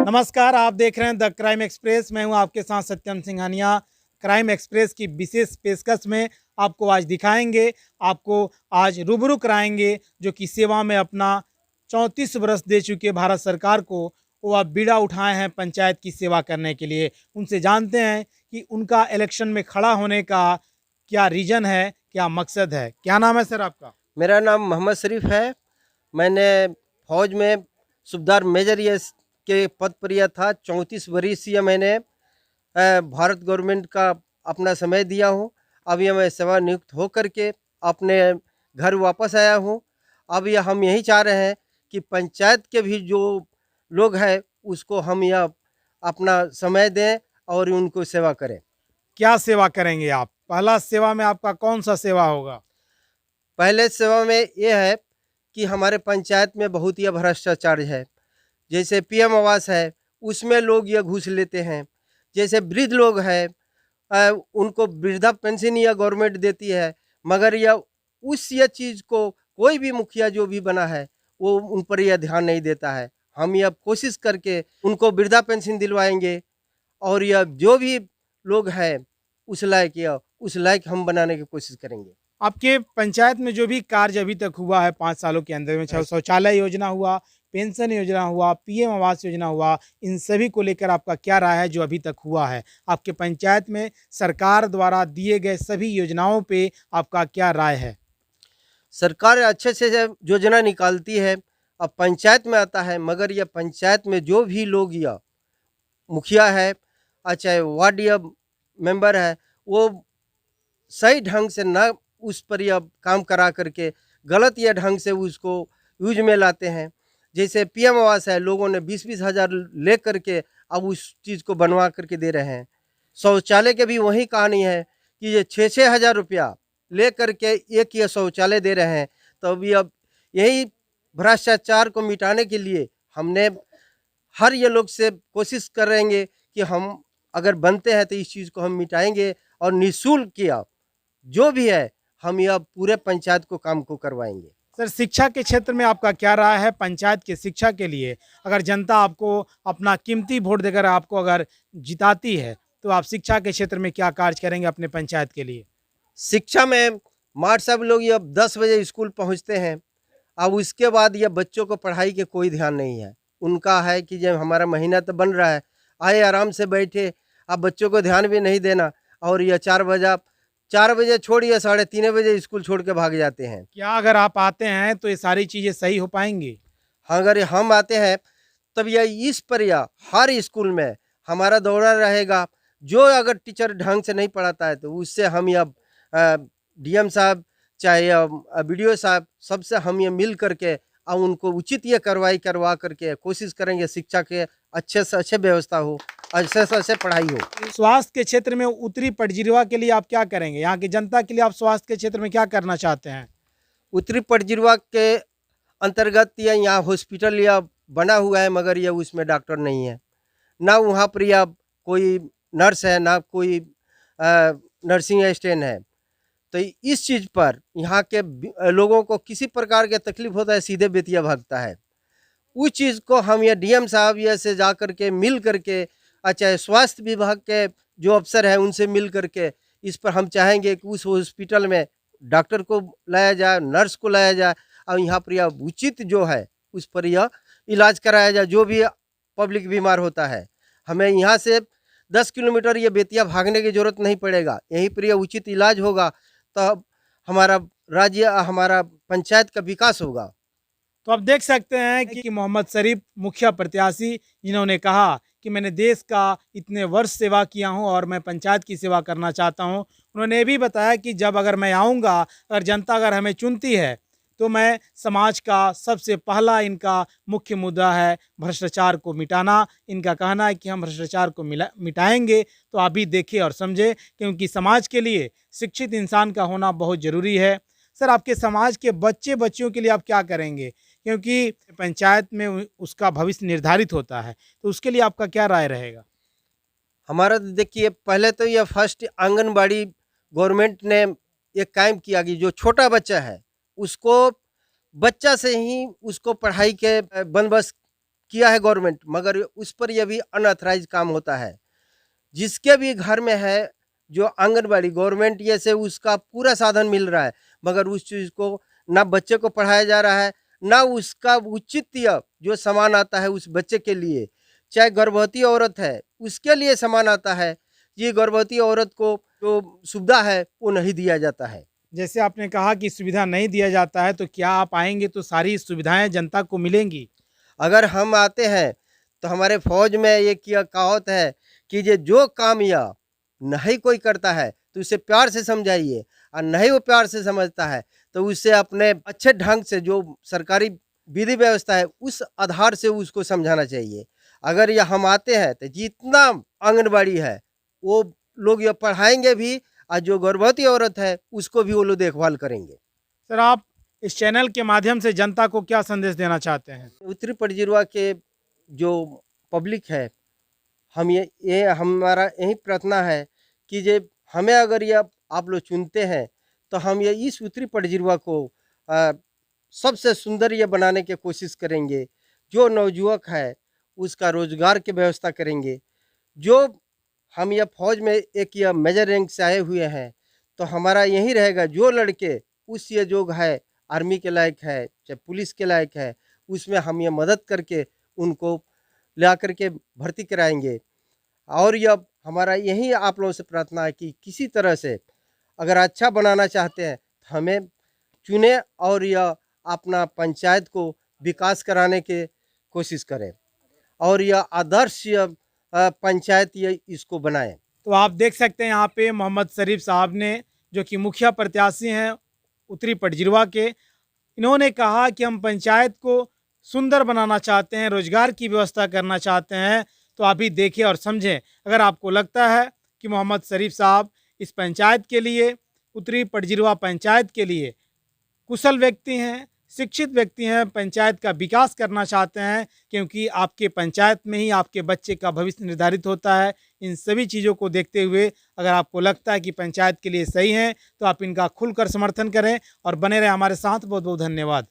नमस्कार, आप देख रहे हैं द क्राइम एक्सप्रेस। मैं हूं आपके साथ सत्यम सिंघानिया। क्राइम एक्सप्रेस की विशेष पेशकश में आपको आज दिखाएंगे, आपको आज रूबरू कराएंगे जो कि सेवा में अपना 34 वर्ष दे चुके भारत सरकार को वो अब बीड़ा उठाए हैं पंचायत की सेवा करने के लिए। उनसे जानते हैं कि उनका इलेक्शन में खड़ा होने का क्या रीज़न है, क्या मकसद है। क्या नाम है सर आपका? मेरा नाम मोहम्मद शरीफ है। मैंने फ़ौज में सूबेदार मेजर के पद पर यह था। 34 वर्षीय मैंने भारत गवर्नमेंट का अपना समय दिया हूँ। अब यह मैं सेवानिवृत्त होकर के अपने घर वापस आया हूँ। अब यह हम यही चाह रहे हैं कि पंचायत के भी जो लोग हैं उसको हम यह अपना समय दें और उनको सेवा करें। क्या सेवा करेंगे आप? पहला सेवा में आपका कौन सा सेवा होगा? पहले सेवा में ये है कि हमारे पंचायत में बहुत ही भ्रष्टाचार है। जैसे पीएम आवास है, उसमें लोग ये घूस लेते हैं। जैसे वृद्ध लोग हैं, उनको वृद्धा पेंशन या गवर्नमेंट देती है, मगर यह उस ये चीज़ को कोई भी मुखिया जो भी बना है वो उन पर यह ध्यान नहीं देता है। हम यह कोशिश करके उनको वृद्धा पेंशन दिलवाएंगे और यह जो भी लोग हैं उस लायक हम बनाने की कोशिश करेंगे। आपके पंचायत में जो भी कार्य अभी तक हुआ है 5 सालों के अंदर में, चाहे शौचालय योजना हुआ, पेंशन योजना हुआ, पीएम आवास योजना हुआ, इन सभी को लेकर आपका क्या राय है जो अभी तक हुआ है? आपके पंचायत में सरकार द्वारा दिए गए सभी योजनाओं पे आपका क्या राय है? सरकार अच्छे से योजना निकालती है, अब पंचायत में आता है, मगर यह पंचायत में जो भी लोग या मुखिया है चाहे वार्ड या मेंबर है, वो सही ढंग से ना उस पर यह काम करा करके गलत यह ढंग से उसको यूज में लाते हैं। जैसे पीएम आवास है, लोगों ने 20-20 हज़ार ले करके अब उस चीज़ को बनवा करके दे रहे हैं। शौचालय के भी वही कहानी है कि ये 6-6 हज़ार रुपया ले करके एक ये शौचालय दे रहे हैं। तो अभी अब यही भ्रष्टाचार को मिटाने के लिए हमने हर ये लोग से कोशिश करेंगे कि हम अगर बनते हैं तो इस चीज़ को हम मिटाएंगे और निःशुल्क किया जो भी है हम यह पूरे पंचायत को काम को करवाएंगे। सर, शिक्षा के क्षेत्र में आपका क्या राय है? पंचायत की शिक्षा के लिए अगर जनता आपको अपना कीमती वोट देकर आपको अगर जिताती है तो आप शिक्षा के क्षेत्र में क्या कार्य करेंगे अपने पंचायत के लिए? शिक्षा में मार साहब लोग ये अब 10 बजे स्कूल पहुंचते हैं। अब उसके बाद ये बच्चों को पढ़ाई के कोई ध्यान नहीं है। उनका है कि जब हमारा महीना तो बन रहा है, आए आराम से बैठे, अब बच्चों को ध्यान भी नहीं देना और यह 4 बजे छोड़िए 3:30 बजे स्कूल छोड़ के भाग जाते हैं। क्या अगर आप आते हैं तो ये सारी चीज़ें सही हो पाएंगी? अगर हम आते हैं तब यह इस पर या हर स्कूल में हमारा दौरा रहेगा। जो अगर टीचर ढंग से नहीं पढ़ाता है तो उससे हम यह डीएम साहब चाहे बीडीओ साहब सबसे हम ये मिल करके और उनको उचित ये कार्रवाई करवा करके कोशिश करेंगे शिक्षा के अच्छे से अच्छे व्यवस्था हो, अच्छे से अच्छे पढ़ाई हो। स्वास्थ्य के क्षेत्र में उत्तरी पटजिरवा के लिए आप क्या करेंगे? यहाँ की जनता के लिए आप स्वास्थ्य के क्षेत्र में क्या करना चाहते हैं? उत्तरी पटजिरवा के अंतर्गत या यहाँ हॉस्पिटल या बना हुआ है, मगर यह उसमें डॉक्टर नहीं है, ना वहाँ पर या कोई नर्स है, ना कोई नर्सिंग असिस्टेंट है। तो इस चीज़ पर यहाँ के लोगों को किसी प्रकार के तकलीफ होता है सीधे बेतिया भागता है। उस चीज़ को हम ये डीएम साहब ये से जा कर के मिल करके चाहे स्वास्थ्य विभाग के जो अफसर हैं उनसे मिल करके इस पर हम चाहेंगे कि उस हॉस्पिटल में डॉक्टर को लाया जाए, नर्स को लाया जाए और यहाँ पर यह उचित जो है उस पर यह इलाज कराया जाए। जो भी पब्लिक बीमार होता है, हमें यहाँ से 10 किलोमीटर ये बेतिया भागने की ज़रूरत नहीं पड़ेगा, यहीं पर यह उचित इलाज होगा तब हमारा राज्य हमारा पंचायत का विकास होगा। तो आप देख सकते हैं कि मोहम्मद शरीफ मुखिया प्रत्याशी जिन्होंने कहा कि मैंने देश का इतने वर्ष सेवा किया हूं और मैं पंचायत की सेवा करना चाहता हूं। उन्होंने ये भी बताया कि जब अगर मैं आऊंगा, अगर जनता अगर हमें चुनती है तो मैं समाज का सबसे पहला इनका मुख्य मुद्दा है भ्रष्टाचार को मिटाना। इनका कहना है कि हम भ्रष्टाचार को मिटाएंगे। तो आप भी देखिए और समझे, क्योंकि समाज के लिए शिक्षित इंसान का होना बहुत ज़रूरी है। सर, आपके समाज के बच्चे बच्चियों के लिए आप क्या करेंगे? क्योंकि पंचायत में उसका भविष्य निर्धारित होता है, तो उसके लिए आपका क्या राय रहेगा? हमारा तो देखिए पहले तो यह फर्स्ट आंगनबाड़ी गवर्नमेंट ने एक कायम किया कि जो छोटा बच्चा है उसको बच्चा से ही उसको पढ़ाई के बंदोबस्त किया है गवर्नमेंट, मगर उस पर यह भी अनऑथराइज काम होता है। जिसके भी घर में है जो आंगनबाड़ी, गवर्नमेंट ये से उसका पूरा साधन मिल रहा है, मगर उस चीज़ को ना बच्चे को पढ़ाया जा रहा है, ना उसका उचित जो सामान आता है उस बच्चे के लिए। चाहे गर्भवती औरत है उसके लिए सामान आता है, ये गर्भवती औरत को जो सुविधा है वो नहीं दिया जाता है। जैसे आपने कहा कि सुविधा नहीं दिया जाता है, तो क्या आप आएंगे तो सारी सुविधाएं जनता को मिलेंगी? अगर हम आते हैं तो हमारे फौज में ये किया कहावत है कि ये जो काम या नहीं कोई करता है तो उसे प्यार से समझाइए, और नहीं वो प्यार से समझता है तो उसे अपने अच्छे ढंग से जो सरकारी विधि व्यवस्था है उस आधार से उसको समझाना चाहिए। अगर ये हम आते हैं तो जितना आंगनबाड़ी है वो लोग ये पढ़ाएंगे भी, और जो गर्भवती औरत है उसको भी वो लोग देखभाल करेंगे। सर, आप इस चैनल के माध्यम से जनता को क्या संदेश देना चाहते हैं? उत्तरी पटजिरवा के जो पब्लिक है, हम ये हमारा यही प्रार्थना है कि जे हमें अगर ये आप लोग चुनते हैं तो हम ये इस उत्तरी पटजिरवा को अ, सबसे सुंदर ये बनाने की कोशिश करेंगे। जो नवयुवक है उसका रोजगार की व्यवस्था करेंगे। जो हम ये फौज में एक ये मेजर रैंक से आए हुए हैं तो हमारा यही रहेगा, जो लड़के उस ये जो है आर्मी के लायक है चाहे पुलिस के लायक है उसमें हम ये मदद करके उनको ला करके भर्ती कराएंगे। और यह हमारा यही आप लोगों से प्रार्थना है कि किसी तरह से अगर अच्छा बनाना चाहते हैं तो हमें चुने और यह अपना पंचायत को विकास कराने की कोशिश करें, और यह आदर्श पंचायत ये इसको बनाएं। तो आप देख सकते हैं यहाँ पे मोहम्मद शरीफ साहब ने, जो कि मुखिया प्रत्याशी हैं उत्तरी पटजिरवा के, इन्होंने कहा कि हम पंचायत को सुंदर बनाना चाहते हैं, रोजगार की व्यवस्था करना चाहते हैं। तो आप भी देखें और समझें। अगर आपको लगता है कि मोहम्मद शरीफ साहब इस पंचायत के लिए, उत्तरी पटजिरवा पंचायत के लिए कुशल व्यक्ति हैं, शिक्षित व्यक्ति हैं, पंचायत का विकास करना चाहते हैं, क्योंकि आपके पंचायत में ही आपके बच्चे का भविष्य निर्धारित होता है। इन सभी चीज़ों को देखते हुए अगर आपको लगता है कि पंचायत के लिए सही हैं तो आप इनका खुलकर समर्थन करें और बने रहें हमारे साथ। बहुत बहुत धन्यवाद।